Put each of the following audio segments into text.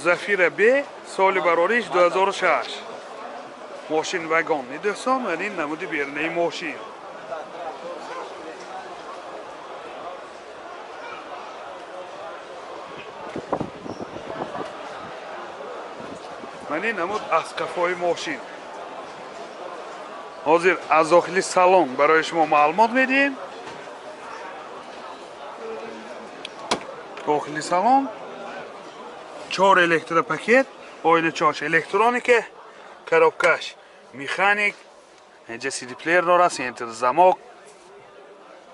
Zafira B соли барориш 2006 ماشین وگان می‌دوستم و این نمودی بیرونی ماشین من این نمود اسقف‌های ماشین حاضر از داخل سالن برای شما معلومات میدیم داخل سالن 4 الکتروپاکت آینه چاش الکترونیکه коробкаш механик اینجا CD پلیر داره سنتر زماک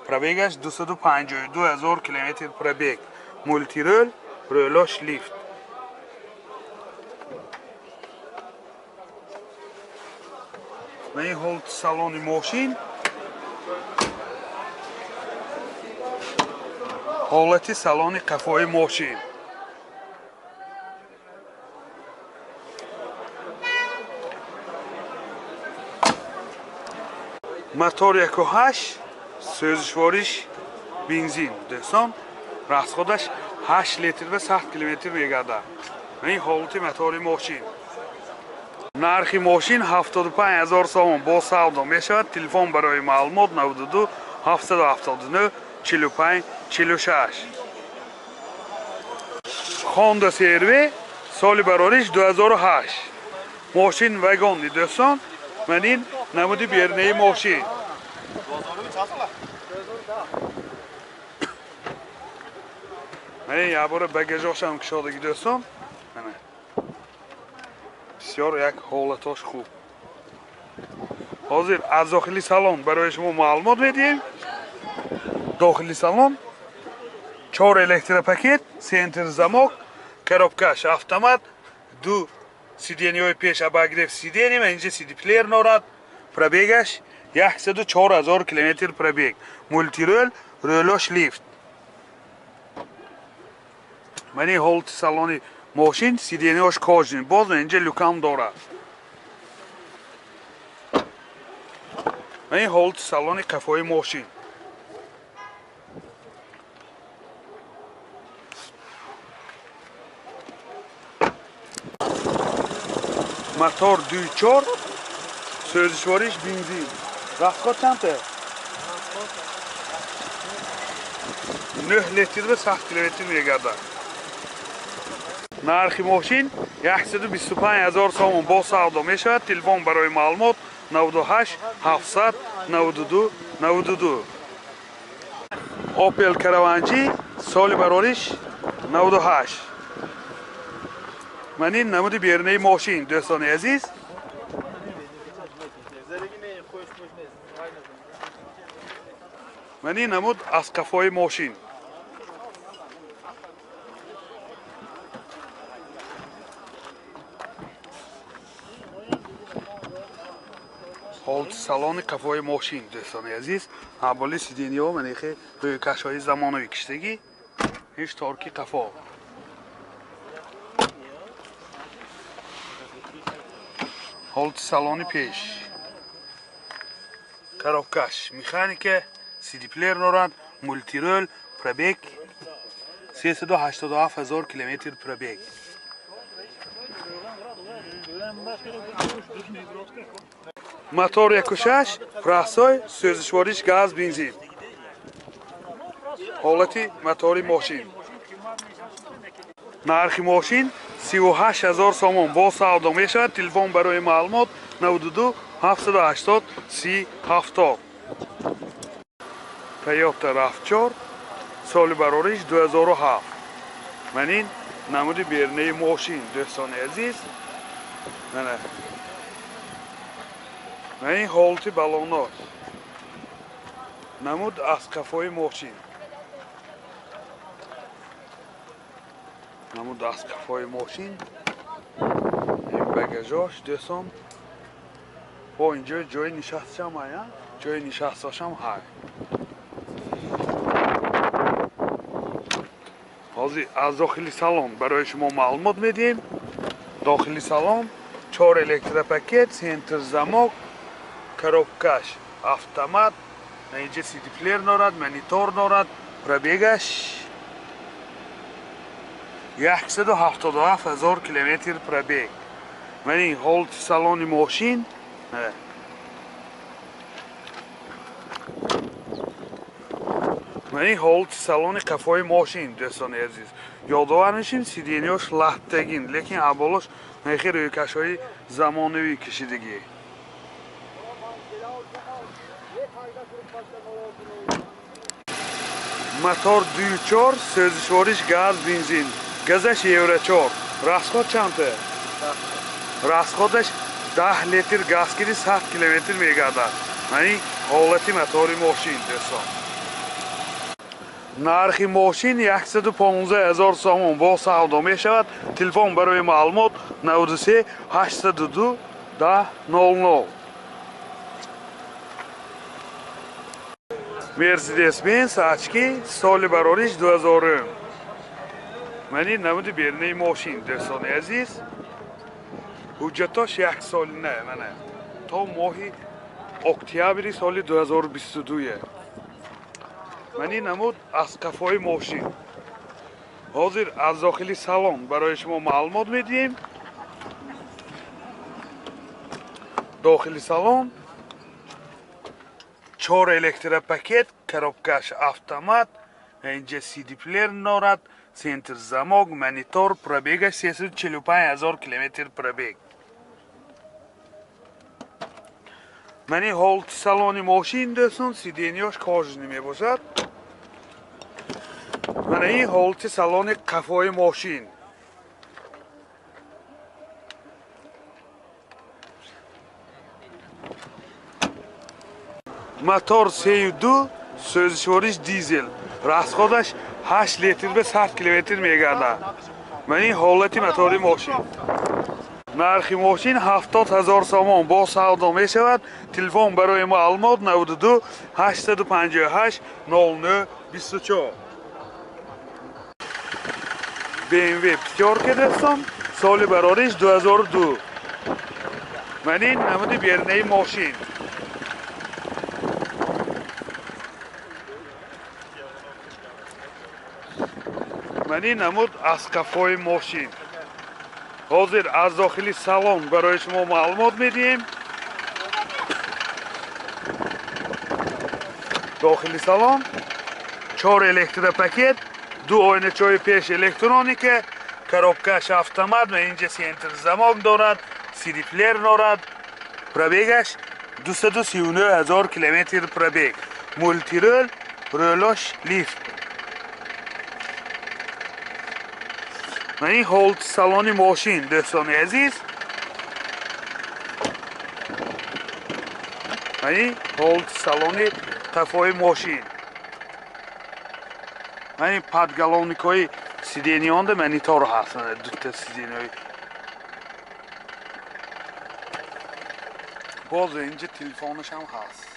پرابیگش 252,000 کیلومتر پرابیگ مولتی رول رولاش لیفت و این حالت سالن ماشین حالت سالن قفای ماشین мотор 1.8 سوزشوارش بنزین دوستان расходаш 8 لیتر به 100 کیلومتر میگرده این حالت мотори ماشین нархи ماشین 75,000 сомон با سودا میشود تلفن برای معلومات 92 779 45 46 Honda CR-V سال برارش 2008 ماشین وگان دوستان من این نمودی بیرونی ماشین من یه بار بگاژش هم کشادگی دوستان بسیار یک حالتاش خوب حاضر از داخلی سالن برای شما معلومات میدیم داخلی سالن 4 الکتروپاکت سنتر زماک коробкаш автомат دو сиденьёи пеш обогрев сидений اینجا CD плеер норад пробегаш 104,000 километр пробег мультирол рулош лифт мани ҳолати салони мошин сиденьёш кожин боз اینجا люкам дорад мани ҳолати салони қафои мошин мотор 2.4 سوزشوارش بنزین расход چنده 9 لیتر به 100 کیلومتر میگرده нархи ماشین 125,000 сомон با سودا میشود تلفن برای معلومات 98 700 92 92 اوپل караванҷи соли барориш 98 من این نمود بیرونی ماشین دوستان عزیز من این نمود از قفای ماشین حالت سالن قفای ماشین دوستان عزیز اولی سیدینی ها منیخه روی کشهای زمانوی کشتگی هیچ تارکی قفا حالت سالن پیش коробкаш механика CD плеер норад мульти рол пробег 387,000 километр пробег мотор 1.6 прасой сӯзишвориш газ бензин ҳолати мотори мошин нархи мошин 38,000 сомон бо савдо мешавад телефон барои маълумот 92 780 30 70 Toyota RAV4 соли барориш 2007 من این نمود بیرونی ماشین دوستان عزیز من این حالت بالونات نمود از قفای ماشین نمود از قفای ماشین این بگاژاش دوستان با اینجا جای نشستشم هست جای نشستشم هست حاضر از داخلی سالن برای شما معلومات میدیم داخلی سالن 4 الکتروپاکت سنتر زماک коробкаш автомат اینجا CD плеер دارد مانیتور دارد پرابیگش 177,000 کیلومتر پربیگ. من این هولت سالن ماشین من این هولت سالن قفای ماشین دوستان عزیز یادآور میشیم سیدینیاش لحتگین لیکن اولش نخیر رویکش‌های زمانوی کشیدگی. موتور 2.4 سوزشوارش گاز بنزین گازش یورو 4 расход چنده؟ расходش 10 لیتر گاز گیری 100 کیلومتر میگردد. یعنی حالتی موتور ماشین دوستان. نرخ ماشین 115,000 سوم با سودا می شود. تلفن برای معلومات 93 802 1000. مرسدس بنز اچکی سال برارش 2000. منی نمود بیرنی ماشین دوستان عزیز حجتاش 1 سال نه منه تا ماهی اکتبر سال 2022. منی نمود از قفای ماشین. حاضر از داخلی سالن برای شما معلومات میدیم. داخلی سالن 4 الکترا پاکت، коробкаш автомат, اینجا CD پلیر دارد، سنتر замок, монитор, пробегаш 345,000 کیلومتر пробег. منی هولت سالن ماشین دوستان سیدینیاش کاج نمی باشد. منی هولت سالن قفای ماشین. موتور 32 سوزشوارش دیزل расходش 8 لیتر به 100 کیلومتر میگردد. منی حالتی موتور ماشین. نرخ ماشین 70,000 سوم با سودا می شود. تلفن برای معلومات 92 858 0024. BMW پتیارکه دوستان سال برارش 2002. منی نمود بیرنی ماشین. منی نمود از قفای ماشین. حاضر از داخلی سالن برای شما معلومات میدیم. داخلی سالن 4 الکترا پاکت، 2 آینه چای پیش الکترونیک، коробкаш автомат و اینجا سنتر замок دارد، CD پلیر دارد. پربیگش 239,000 کیلومتر پربیگ. مولتی رول، رولش لیفت. من این هولت سالن ماشین دوستان عزیز. من این هولت سالن قفای ماشین. من این پادگالونیکای سیدینیان ده منیتار هستن دوتا سیدینیای. باز اینجا تلفنش هم هست.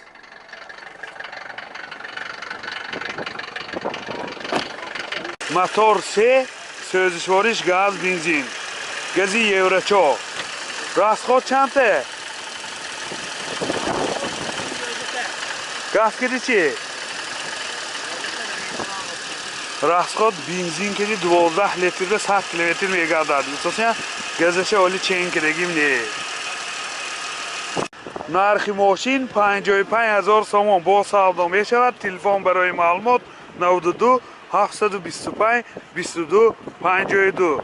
موتور 3 سوزشوارش گاز بنزین گازی یورو 4 расход چنده؟ گاز کدی چی؟ расход بنزین کدی 12 لیتر به 100 کیلومتر میگردد. مثلا گازش اولی چین کدگیم نه. نرخ ماشین 55,000 سوم با سودا می شود. تلفن برای معلومات 92 725 22 52.